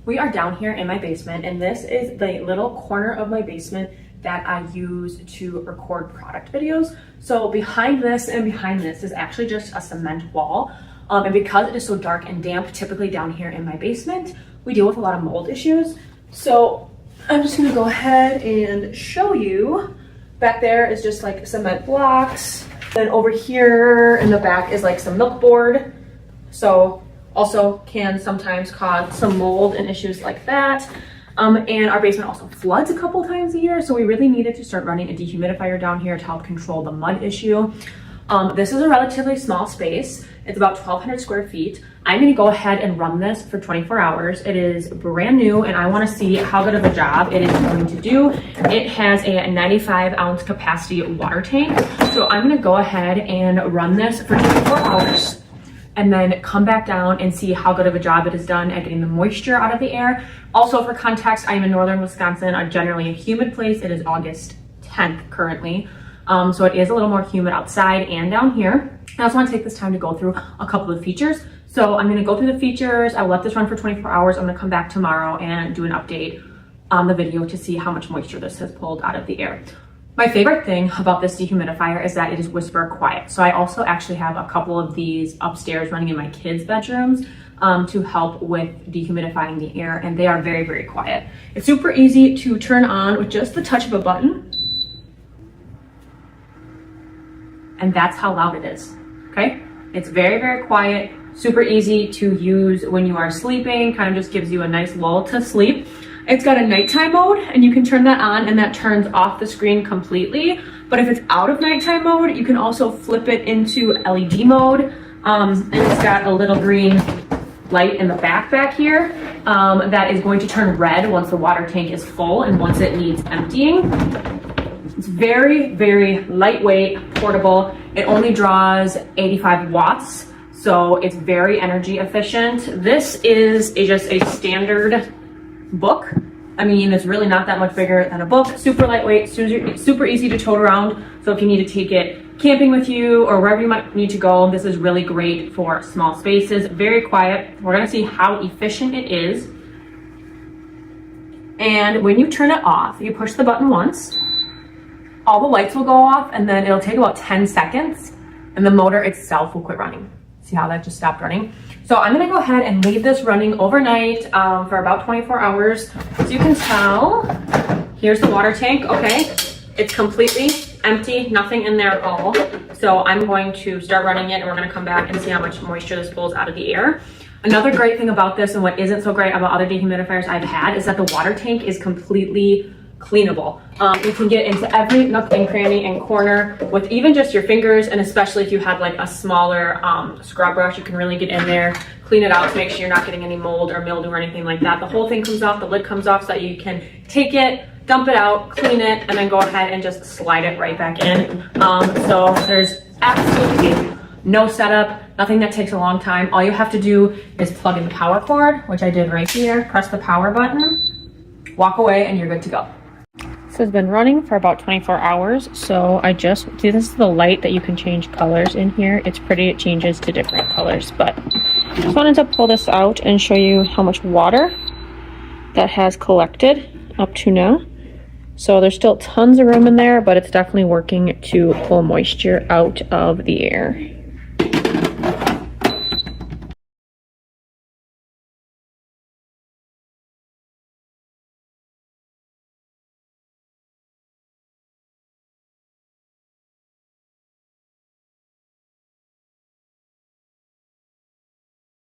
We are down here in my basement, and this is the little corner of my basement that I use to record product videos. So behind this and behind this is actually just a cement wall. And because it is so dark and damp, typically down here in my basement, we deal with a lot of mold issues. So I'm just gonna go ahead and show you. Back there is just like cement blocks. Then over here in the back is like some milk board. So also can sometimes cause some mold and issues like that. And our basement also floods a couple times a year. So we really needed to start running a dehumidifier down here to help control the mud issue. This is a relatively small space. It's about 1,200 square feet. I'm gonna go ahead and run this for 24 hours. It is brand new and I wanna see how good of a job it is going to do. It has a 95-ounce capacity water tank. So I'm gonna go ahead and run this for 24 hours and then come back down and see how good of a job it has done at getting the moisture out of the air. Also for context, I am in northern Wisconsin, generally a humid place. It is August 10th currently. So it is a little more humid outside and down here. I also want to take this time to go through a couple of features. So I'm going to go through the features. I'll let this run for 24 hours. I'm going to come back tomorrow and do an update on the video to see how much moisture this has pulled out of the air. My favorite thing about this dehumidifier is that it is whisper quiet. So I also actually have a couple of these upstairs running in my kids' bedrooms to help with dehumidifying the air, and they are very, very quiet. It's super easy to turn on with just the touch of a button. And that's how loud it is, okay? It's very, very quiet, super easy to use when you are sleeping, kind of just gives you a nice lull to sleep. It's got a nighttime mode and you can turn that on and that turns off the screen completely. But if it's out of nighttime mode, you can also flip it into LED mode. And it's got a little green light in the back here that is going to turn red once the water tank is full and once it needs emptying. It's very, very lightweight, portable. It only draws 85 watts, so it's very energy efficient. This is just a standard book. I mean, it's really not that much bigger than a book. Super lightweight, super easy to tote around. So if you need to take it camping with you or wherever you might need to go, this is really great for small spaces. Very quiet. We're gonna see how efficient it is. And when you turn it off, you push the button once, all the lights will go off and then it'll take about 10 seconds and the motor itself will quit running. See how that just stopped running? So I'm gonna go ahead and leave this running overnight for about 24 hours. As you can tell, here's the water tank, okay? It's completely empty, nothing in there at all. So I'm going to start running it and we're gonna come back and see how much moisture this pulls out of the air. Another great thing about this and what isn't so great about other dehumidifiers I've had is that the water tank is completely cleanable. You can get into every nook and cranny and corner with even just your fingers, and especially if you have like a smaller scrub brush, you can really get in there, clean it out to make sure you're not getting any mold or mildew or anything like that. The whole thing comes off, the lid comes off so that you can take it, dump it out, clean it, and then go ahead and just slide it right back in. So there's absolutely no setup, nothing that takes a long time. All you have to do is plug in the power cord, which I did right here, press the power button, walk away, and you're good to go. This has been running for about 24 hours, so I just see, this is the light that you can change colors in here. It's pretty, it changes to different colors, but I just wanted to pull this out and show you how much water that has collected up to now. So there's still tons of room in there, but it's definitely working to pull moisture out of the air.